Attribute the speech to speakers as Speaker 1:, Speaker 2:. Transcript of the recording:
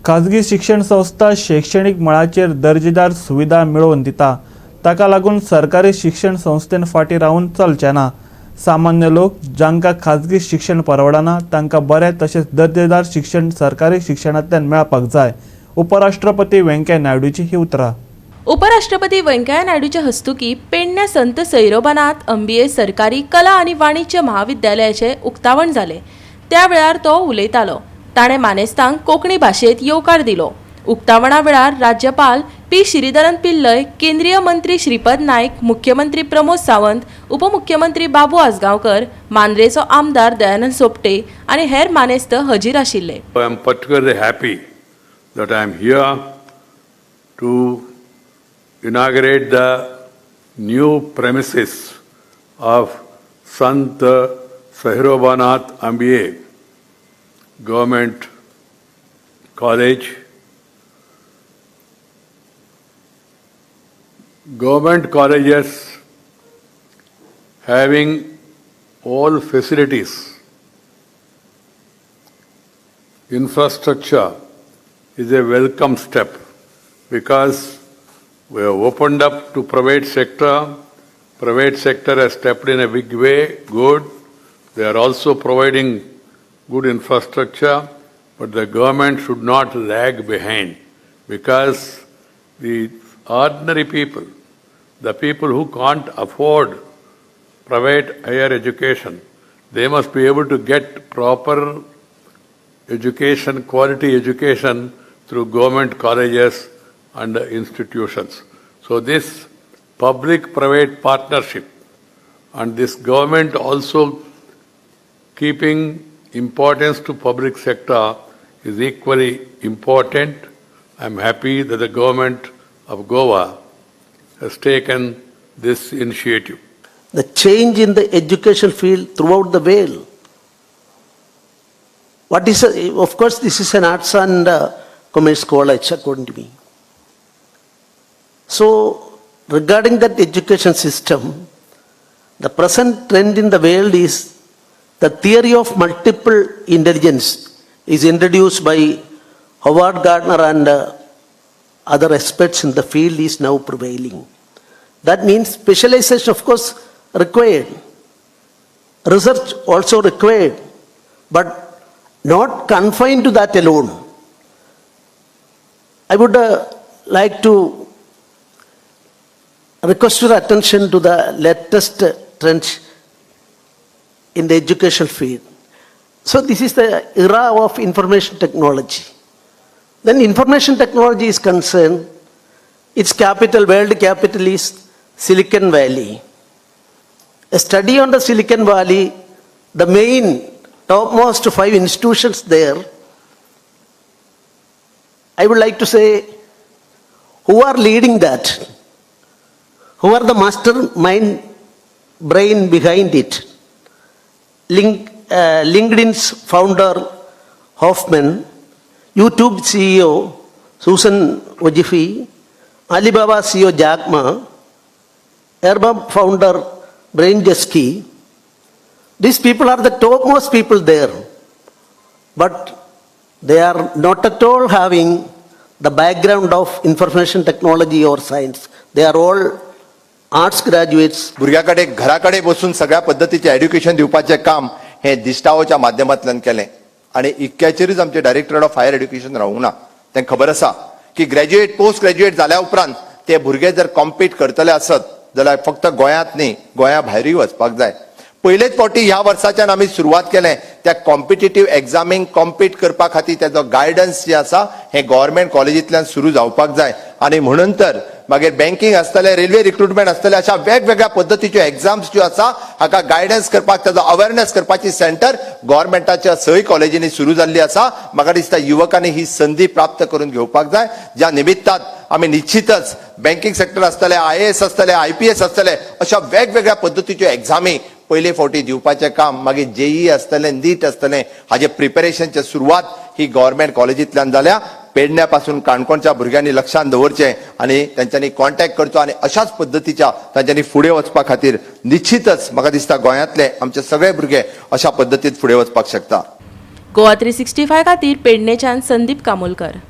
Speaker 1: खाजगी शिक्षण संस्था शैक्षणिक मळाचेर दर्जेदार सुविधा मेळोवन दिता, ताका लागून सरकारी शिक्षण संस्थेन फाटी रावून चलचे ना। सामान्य लोक जांकां खाजगी शिक्षण परवडना तांकां बरे तशेंच दर्जेदार शिक्षण सरकारी शिक्षणांतल्यान मेळपाक जाय। उपराष्ट्रपती व्यंकय्या नायडूची ही उतरां।
Speaker 2: उपराष्ट्रपती व्यंकय्या नायडूच्या हस्तुकी पेडण्या संत सैरोबानात MBA सरकारी कला आणि वाणिज्य महाविद्यालयाचे उक्तावण जाले। त्या वेळार तो उलयतालो। ताणे मानेस्तांक कोंकणी भाशेत येवकार दिलो। उक्तावणा वेळार राज्यपाल पी श्रीधरन पिल्लय, केंद्रीय मंत्री श्रीपद नाईक, मुख्यमंत्री प्रमोद सावंत, उपमुख्यमंत्री बाबू आसगांवकर, मांद्रेचो आमदार दयानंद सोपटे आणि हेर मानेस्त हजीर आशिल्ले।
Speaker 3: I am particularly happy that I am here to inaugurate the new premises of Sant Sairobanath MBA Government College. Government colleges having all facilities, infrastructure is a welcome step, because we have opened up to private sector. Private sector has stepped in a big way, good. They are also providing good infrastructure, but the government should not lag behind, because the ordinary people, the people who can't afford private higher education, they must be able to get proper education, quality education through government colleges and institutions. So this public-private partnership and this government also keeping importance to public sector is equally important. I am happy that the government of Goa has taken this initiative.
Speaker 4: The change in the education field throughout the world. Of course, this is an arts and commerce college, according to me. So, regarding that education system, the present trend in the world is the theory of multiple intelligence is introduced by Howard Gardner and other experts in the field is now prevailing. That means specialization, of course, required. Research also required, but not confined to that alone. I would like to request your attention to the latest trends in the education field. So this is the era of information technology. Then information technology is concerned, its capital, world capital is Silicon Valley. A study on the Silicon Valley, the main topmost 5 institutions there, I would like to say, who are leading that? Who are the mastermind brain behind it? LinkedIn's founder Hoffman, YouTube CEO Susan Wojcicki, Alibaba CEO Jack Ma, Airbnb founder Brian Chesky. These people are the topmost people there, but they are not at all having the background of information technology or science. They are all arts graduates.
Speaker 5: भुरग्याकडे घराकडे बसून सगळ्या पद्धतीचे education दिवपाचे काम हे दिश्टावोच्या माध्यमांतल्यान केलें आणि इतक्याचेरूच आमचे डायरेक्टर ऑफ हायर एड्युकेशन रावूंक ना. तांकां खबर आसा की ग्रॅज्युएट पोस्ट ग्रॅज्युएट जाल्या उपरांत ते भुरगे जर कॉम्पीट करतले आसत जाल्यार फक्त गोंयांत न्ही, गोंया भायरूय वचपाक जाय. पहिलेच फावटी ह्या वर्साच्यान आमी सुरवात केलें त्या कॉम्पिटिटीव एग्जामीक कॉम्पीट करपा खातीर तेजो गायडन्स जे आसा हे गव्हर्नमेंट कॉलेजींतल्यान सुरू जावपाक जाय. आणि म्हणून तर मागीर बँकिंग आसतले, रेल्वे रिक्रुटमेंट आसतले, अशा वेगवेगळ्या पद्धतीच्यो एग्जाम्स ज्यो आसा हाका गायडन्स करपाक तेजो अवेअरनेस करपाची सेंटर गव्हर्नमेंटाच्या सय कॉलेजींनी सुरू जाल्ली आसा. म्हाका दिसता युवकांनी ही संधी प्राप्त करून घेवपाक जाय, ज्या निमित्तान आमी निश्चितच बँकिंग सेक्टर आसतले, IAS आसतले, IPS आसतले, अशा वेगवेगळ्या पद्धतीच्यो एग्जामी पहिले फावटी दिवपाचें काम, मागीर JEE आसतलें, नीट आसतलें, हाजे प्रिपरेशनची सुरवात ही गव्हर्नमेंट कॉलेजींतल्यान जाल्या. पेडण्यापासून काणकोणच्या भुरग्यांनी लक्षात दवरचें आणि त्यांच्यानी कॉन्टॅक्ट करचो आणि अशाच पद्धतीच्या तांच्यांनी फुडें वचपा खातीर निश्चितच म्हाका दिसता गोंयांतले आमचे सगळे भुरगे अशा पद्धतीत फुडें वचपाक शकता.
Speaker 2: गोवा 365 खातीर पेडणेच्यान संदीप कामोलकर.